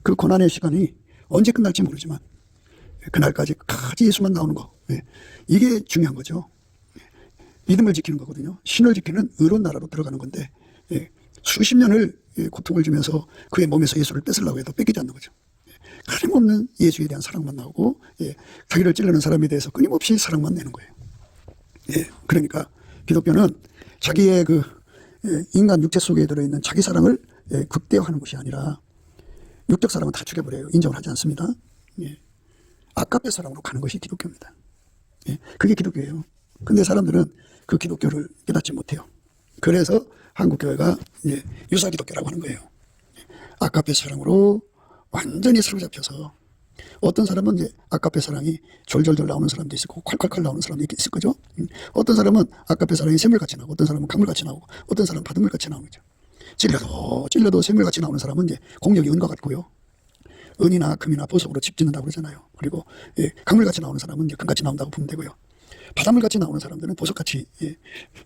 Speaker 1: 그 고난의 시간이 언제 끝날지 모르지만 그날까지 예수만 나오는 거, 이게 중요한 거죠. 믿음을 지키는 거거든요. 신을 지키는 의로운 나라로 들어가는 건데 수십 년을 고통을 주면서 그의 몸에서 예수를 뺏으려고 해도 뺏기지 않는 거죠. 끊임없는 예수에 대한 사랑만 나오고 자기를 찌르는 사람에 대해서 끊임없이 사랑만 내는 거예요. 그러니까 기독교는 자기의 그 인간 육체 속에 들어있는 자기 사랑을 극대화하는 것이 아니라 육적 사랑은 다 죽여버려요. 인정을 하지 않습니다. 예. 아까페 사랑으로 가는 것이 기독교입니다. 예. 그게 기독교예요. 근데 사람들은 그 기독교를 깨닫지 못해요. 그래서 한국교회가 이제 유사 기독교라고 하는 거예요. 아까페 사랑으로 완전히 사로잡혀서 어떤 사람은 이제 아까페 사랑이 졸졸졸 나오는 사람도 있고 콸콸콸 나오는 사람도 있을 거죠. 어떤 사람은 아까페 사랑이 샘물같이 나오고 어떤 사람은 강물같이 나오고 어떤 사람은 바닷물같이 나오는 거죠. 찔려도 샘물같이 나오는 사람은 이제 공력이 은과 같고요. 은이나 금이나 보석으로 집 짓는다고 그러잖아요. 그리고 강물같이 나오는 사람은 이제 금같이 나온다고 보면 되고요. 바닷물같이 나오는 사람들은 보석같이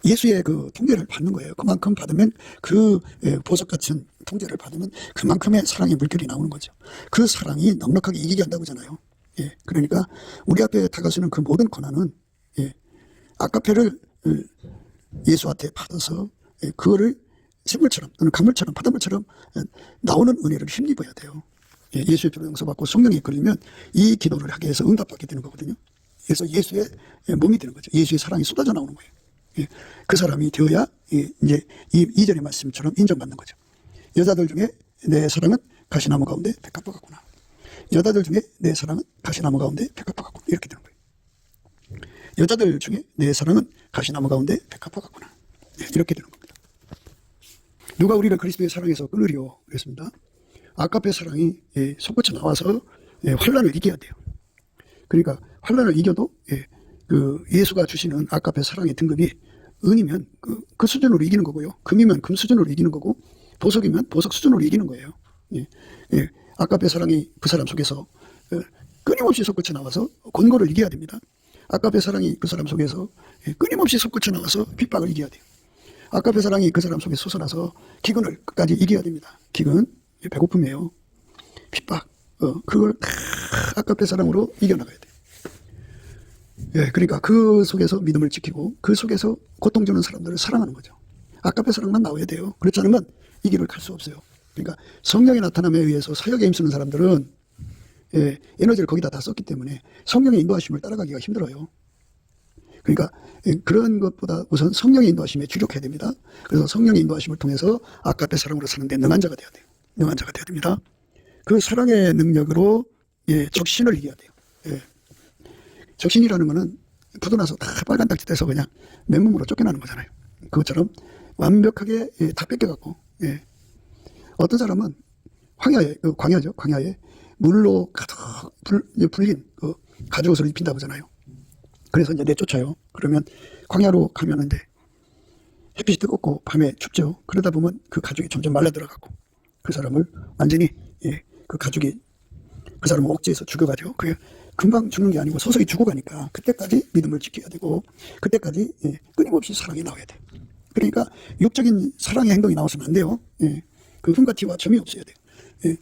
Speaker 1: 예수의 그 통제를 받는 거예요. 그만큼 받으면 그 보석 같은 통제를 받으면 그만큼의 사랑의 물결이 나오는 거죠. 그 사랑이 넉넉하게 이기게 한다고 하잖아요. 그러니까 우리 앞에 다가서는 그 모든 고난은 아까페를 예수한테 받아서 그거를 샘물처럼 또는 강물처럼 바닷물처럼 나오는 은혜를 힘입어야 돼요. 예수의 피로 용서받고 성령이 이끌리면 이 기도를 하게 해서 응답받게 되는 거거든요. 그래서 예수의 몸이 되는 거죠. 예수의 사랑이 쏟아져 나오는 거예요. 그 사람이 되어야 이제 이 2절의 말씀처럼 인정받는 거죠. 여자들 중에 내 사랑은 가시나무 가운데 백합화 같구나. 여자들 중에 내 사랑은 가시나무 가운데 백합화 같구나. 이렇게 되는 거예요. 여자들 중에 내 사랑은 가시나무 가운데 백합화 같구나. 이렇게 되는 겁니다. 누가 우리를 그리스도의 사랑에서 끊으리요? 그랬습니다. 아까페 사랑이 솟구쳐 나와서 환란을 이겨야 돼요. 그러니까 환란을 이겨도 그 예수가 주시는 아까페 사랑의 등급이 은이면 그 수준으로 이기는 거고요. 금이면 금 수준으로 이기는 거고 보석이면 보석 수준으로 이기는 거예요. 아까페 사랑이 그 사람 속에서 끊임없이 솟구쳐 나와서 권고를 이겨야 됩니다. 아까페 사랑이 그 사람 속에서 끊임없이 솟구쳐 나와서 핍박을 이겨야 돼요. 아까페 사랑이 그 사람 속에 솟아나서 기근을 끝까지 이겨야 됩니다. 기근, 배고픔이에요. 핍박, 그걸 아까페 사랑으로 이겨나가야 돼요. 그러니까 그 속에서 믿음을 지키고 그 속에서 고통 주는 사람들을 사랑하는 거죠. 아까페 사랑만 나와야 돼요. 그렇지 않으면 이 길을 갈 수 없어요. 그러니까 성령의 나타남에 의해서 사역에 힘쓰는 사람들은 에너지를 거기다 다 썼기 때문에 성령의 인도하심을 따라가기가 힘들어요. 그러니까 그런 것보다 우선 성령의 인도하심에 주력해야 됩니다. 그래서 성령의 인도하심을 통해서 아까페 사랑으로 사는데 능한 자가 돼야 돼요. 능한 자가 돼야 됩니다. 그 사랑의 능력으로 적신을 이겨야 돼요. 적신이라는 거는 부도나서 다 빨간 딱지 떼서 그냥 맨몸으로 쫓겨나는 거잖아요. 그것처럼 완벽하게 다 뺏겨갖고 어떤 사람은 광야죠. 광야에 물로 가득 불린 그 가죽옷을 입힌다고 하잖아요. 그래서 이제 내쫓아요. 그러면 광야로 가면 이제 햇빛이 뜨겁고 밤에 춥죠. 그러다 보면 그 가죽이 점점 말라 들어가고 그 사람을 완전히 그 가죽이 그 사람을 억제해서 죽여가죠. 그게 금방 죽는 게 아니고 서서히 죽어가니까 그때까지 믿음을 지켜야 되고 그때까지 끊임없이 사랑이 나와야 돼요. 그러니까 육적인 사랑의 행동이 나와서는 안 돼요. 그 흠과 티와 점이 없어야 돼요.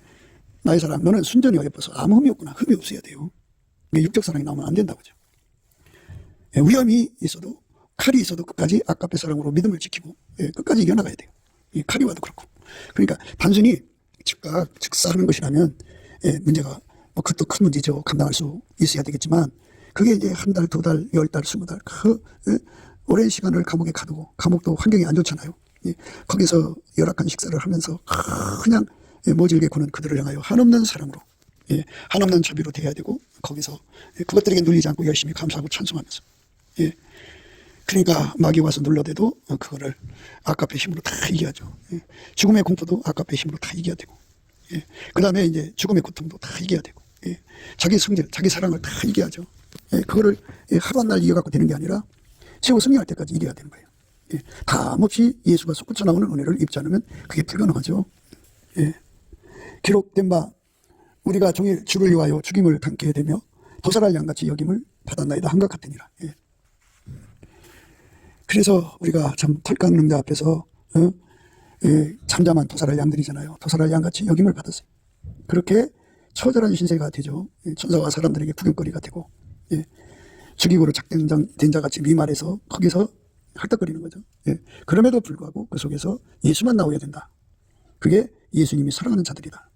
Speaker 1: 나의 사랑 너는 순전히 어여뻐서 아무 흠이 없구나. 흠이 없어야 돼요. 육적 사랑이 나오면 안 된다고죠. 위험이 있어도 칼이 있어도 끝까지 아까페 사랑으로 믿음을 지키고 끝까지 이겨나가야 돼요. 칼이 와도 그렇고. 그러니까 단순히 즉각 즉사하는 것이라면 문제가 그것도 큰 문제죠. 감당할 수 있어야 되겠지만 그게 이제 한 달, 두 달, 10달, 20달 오랜 시간을 감옥에 가두고 감옥도 환경이 안 좋잖아요. 거기서 열악한 식사를 하면서 그냥 모질게 구는 그들을 향하여 한없는 사랑으로 한없는 자비로 대해야 되고 거기서 그것들에게 눌리지 않고 열심히 감사하고 찬송하면서 그러니까 마귀 와서 눌러대도 그거를 아까페 힘으로 다 이겨야죠. 죽음의 공포도 아까페 힘으로 다 이겨야 되고 그 다음에 이제 죽음의 고통도 다 이겨야 되고 자기 성질, 자기 사랑을 다 이겨야죠. 그거를 하루 한 날 이겨갖고 되는 게 아니라 최후 승리할 때까지 이겨야 되는 거예요. 다함없이 예수가 솟구쳐 나오는 은혜를 입지 않으면 그게 불가능하죠. 기록된 바 우리가 종일 주를 위하여 죽임을 당케 되며 도살할 양같이 여김을 받았나이다 한것 같으니라. 그래서 우리가 참 털 깎는 자 앞에서 잠잠한 도살할 양들이잖아요. 도살할 양같이 여김을 받았어요. 그렇게 처절한 신세가 되죠. 천사와 사람들에게 구경거리가 되고 죽이고로 작된 자같이 미말해서 거기서 헐떡거리는 거죠. 그럼에도 불구하고 그 속에서 예수만 나오어야 된다. 그게 예수님이 사랑하는 자들이다.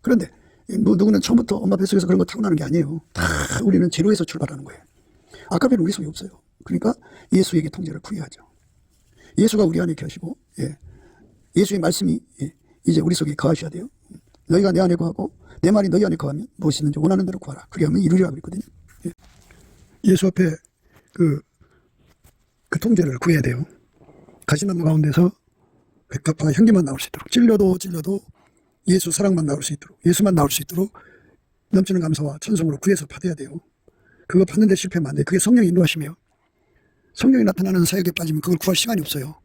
Speaker 1: 그런데 누구는 처음부터 엄마 뱃속에서 그런 거 타고나는 게 아니에요. 다 우리는 제로에서 출발하는 거예요. 아까는 우리 속에 없어요. 그러니까 예수에게 통제를 부여하죠. 예수가 우리 안에 계시고, 예수의 말씀이 이제 우리 속에 거하셔야 돼요. 너희가 내 안에 거하고 내 말이 너희 안에 거하면 무엇이든지 원하는 대로 구하라. 그리하면 이루리라 그랬거든요. 예수 앞에 그 통제를 구해야 돼요. 가시나무 가운데서 백합화 향기만 나올 수 있도록, 찔려도 예수 사랑만 나올 수 있도록, 예수만 나올 수 있도록 넘치는 감사와 찬송으로 구해서 받아야 돼요. 그거 받는데 실패하면 안 돼요. 그게 성령의 인도하심이에요. 성령이 나타나는 사역에 빠지면 그걸 구할 시간이 없어요.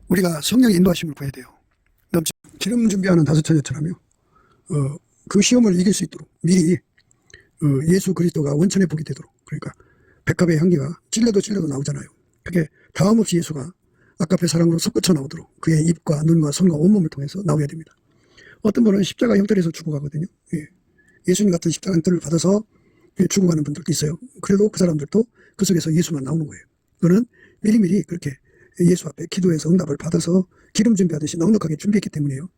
Speaker 1: 우리가 성령의 인도하심을 구해야 돼요. 기름 준비하는 다섯 처녀처럼요. 그 시험을 이길 수 있도록 미리 예수 그리스도가 원천의 복이 되도록, 그러니까 백합의 향기가 찔려도 나오잖아요. 그게 다음 없이 예수가 아까의 사랑으로 솟구쳐 나오도록 그의 입과 눈과 손과 온몸을 통해서 나오야 됩니다. 어떤 분은 십자가 형태에서 죽어가거든요. 예수님 같은 십자가 형태를 받아서 죽어가는 분들도 있어요. 그래도 그 사람들도 그 속에서 예수만 나오는 거예요. 그거는 미리미리 그렇게 예수 앞에 기도해서 응답을 받아서 기름 준비하듯이 넉넉하게 준비했기 때문이에요.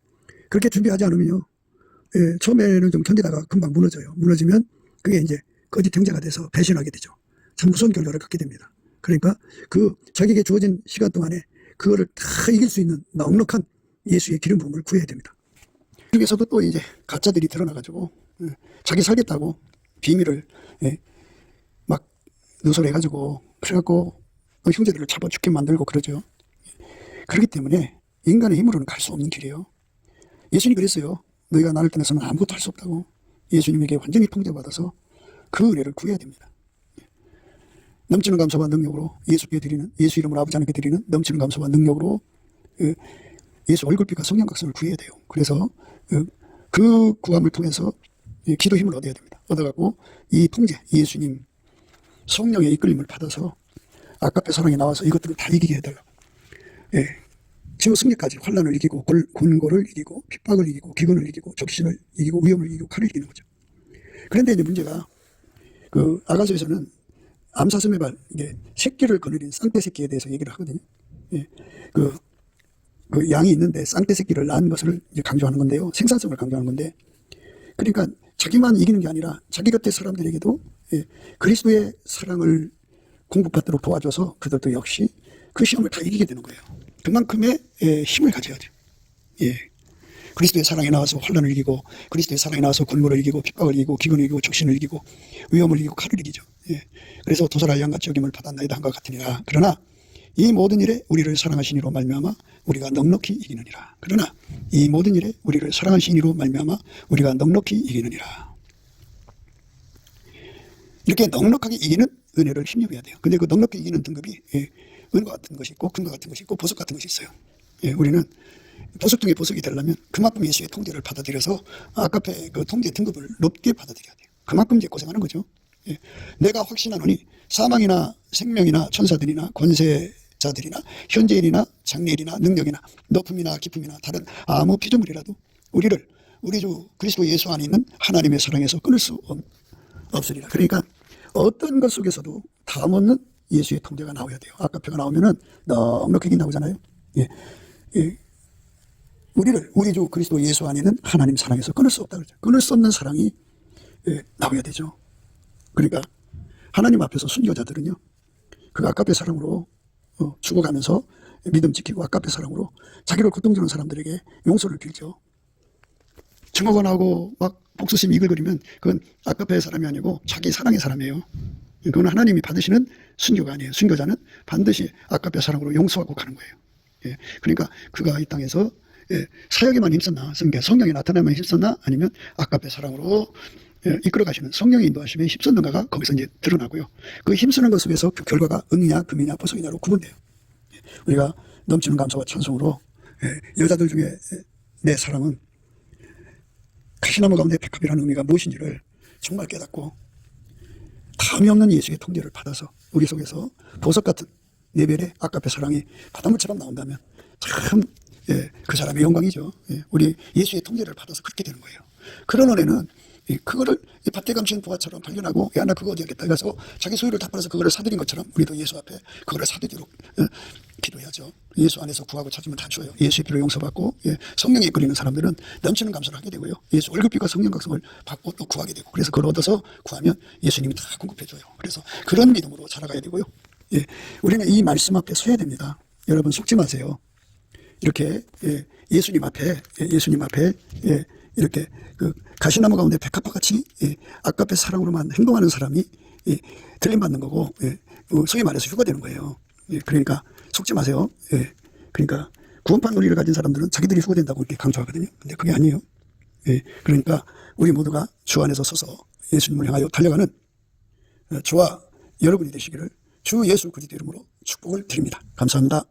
Speaker 1: 그렇게 준비하지 않으면요, 처음에는 좀 견디다가 금방 무너져요. 무너지면 그게 이제 거짓 형제가 돼서 배신하게 되죠. 참 무서운 결과를 갖게 됩니다. 그러니까 그 자기에게 주어진 시간 동안에 그거를 다 이길 수 있는 넉넉한 예수의 기름 부음을 구해야 됩니다. 중에서도 또 이제 가짜들이 드러나가지고 자기 살겠다고 비밀을 막 누설해가지고 그래갖고 형제들을 잡아 죽게 만들고 그러죠. 그렇기 때문에 인간의 힘으로는 갈 수 없는 길이에요. 예수님이 그랬어요. 너희가 나를 떠나서는 아무것도 할 수 없다고. 예수님에게 완전히 통제받아서 그 은혜를 구해야 됩니다. 넘치는 감사와 능력으로 예수께 드리는, 예수 이름으로 아버지 하나님께 드리는 넘치는 감사와 능력으로 예수 얼굴빛과 성령각성을 구해야 돼요. 그래서 그 구함을 통해서 기도 힘을 얻어야 됩니다. 얻어갖고 이 통제, 예수님 성령의 이끌림을 받아서 아까의 사랑이 나와서 이것들을 다 이기게 해달라고. 최후 승리까지 환난을 이기고 곤고를 이기고 핍박을 이기고 기근을 이기고 적신을 이기고 위험을 이기고 칼을 이기는 거죠. 그런데 이제 문제가 그 아가서에서는 암사슴의 이게 새끼를 거느린 쌍떼 새끼에 대해서 얘기를 하거든요. 그 양이 있는데 쌍떼 새끼를 낳은 것을 이제 강조하는 건데요. 생산성을 강조하는 건데, 그러니까 자기만 이기는 게 아니라 자기 곁에 사람들에게도 그리스도의 사랑을 공급받도록 도와줘서 그들도 역시 그 시험을 다 이기게 되는 거예요. 그만큼의 힘을 가져야 돼요. 그리스도의 사랑에 나와서 환난을 이기고, 그리스도의 사랑에 나와서 곤고를 이기고, 핍박을 이기고, 기근을 이기고, 적신을 이기고, 위험을 이기고, 칼을 이기죠. 그래서 도살할 양같이 여김을 받았나이다 한것 같으니라. 그러나 이 모든 일에 우리를 사랑하신 이로 말미암아 우리가 넉넉히 이기느니라. 그러나 이 모든 일에 우리를 사랑하신 이로 말미암아 우리가 넉넉히 이기느니라. 이렇게 넉넉하게 이기는 은혜를 힘입어야 돼요. 근데 그 넉넉히 이기는 등급이 은과 같은 것이 있고 금과 같은 것이 있고 보석 같은 것이 있어요. 우리는 보석 중에 보석이 되려면 그만큼 예수의 통제를 받아들여서 아까의 그 통제 등급을 높게 받아들여야 돼요. 그만큼 이제 고생하는 거죠. 내가 확신하노니 사망이나 생명이나 천사들이나 권세자들이나 현재일이나 장래일이나 능력이나 높음이나 깊음이나 다른 아무 피조물이라도 우리를 우리 주 그리스도 예수 안에 있는 하나님의 사랑에서 끊을 수 없으리라. 그러니까 어떤 것 속에서도 다음없는 예수의 통제가 나와야 돼요. 아까 표가 나오면은 넉넉하게 나오잖아요. 우리를 우리 주 그리스도 예수 안에 있는 하나님 사랑에서 끊을 수 없다 그러죠. 끊을 수 없는 사랑이 나와야 되죠. 그러니까 하나님 앞에서 순교자들은요, 그 아까의 사랑으로 죽어가면서 믿음 지키고 아까의 사랑으로 자기를 고통주는 사람들에게 용서를 빌죠. 증오가 막 복수심 이글거리면 그건 아까의 사람이 아니고 자기 사랑의 사람이에요. 그건 하나님이 받으시는 순교가 아니에요. 순교자는 반드시 아까의 사랑으로 용서하고 가는 거예요. 그러니까 그가 이 땅에서 사역에만 힘썼나, 성령이 나타나면 힘썼나, 아니면 아까의 사랑으로 이끌어 가시는 성령의 인도하심에 힘썼는가가 거기서 이제 드러나고요. 그 힘쓰는 것 속에서 그 결과가 은이냐 금이냐 보석이냐로 구분돼요. 우리가 넘치는 감사와 찬송으로 여자들 중에 내 사랑은 가시나무 가운데 백합이라는 의미가 무엇인지를 정말 깨닫고 다음이 없는 예수의 통제를 받아서 우리 속에서 보석 같은 내별의 아까의 사랑이 바닷물처럼 나온다면 참 그 사람의 영광이죠. 우리 예수의 통제를 받아서 그렇게 되는 거예요. 그런 은혜는 그거를 밭에 감춘 부하처럼 발견하고, 야, 나 그거 어디 하겠다 해서 자기 소유를 다 팔아서 그거를 사들인 것처럼 우리도 예수 앞에 그거를 사들이도록 기도해야죠. 예수 안에서 구하고 찾으면 다 줘요. 예수의 피로 용서받고, 성령에 이끌리는 사람들은 넘치는 감사를 하게 되고요. 예수 얼굴빛과 성령 각성을 받고 또 구하게 되고, 그래서 그걸 얻어서 구하면 예수님이 다 공급해줘요. 그래서 그런 믿음으로 살아가야 되고요. 예, 우리는 이 말씀 앞에 서야 됩니다. 여러분 속지 마세요. 이렇게 예수님 앞에 이렇게 그 가시나무 가운데 백합화같이 아깝게 사랑으로만 행동하는 사람이 들림받는 거고 소위 말해서 휴가되는 거예요. 그러니까 속지 마세요. 그러니까 구원판 논리를 가진 사람들은 자기들이 휴가된다고 이렇게 강조하거든요. 근데 그게 아니에요. 그러니까 우리 모두가 주 안에서 서서 예수님을 향하여 달려가는 저와 여러분이 되시기를 주 예수 그리스도 이름으로 축복을 드립니다. 감사합니다.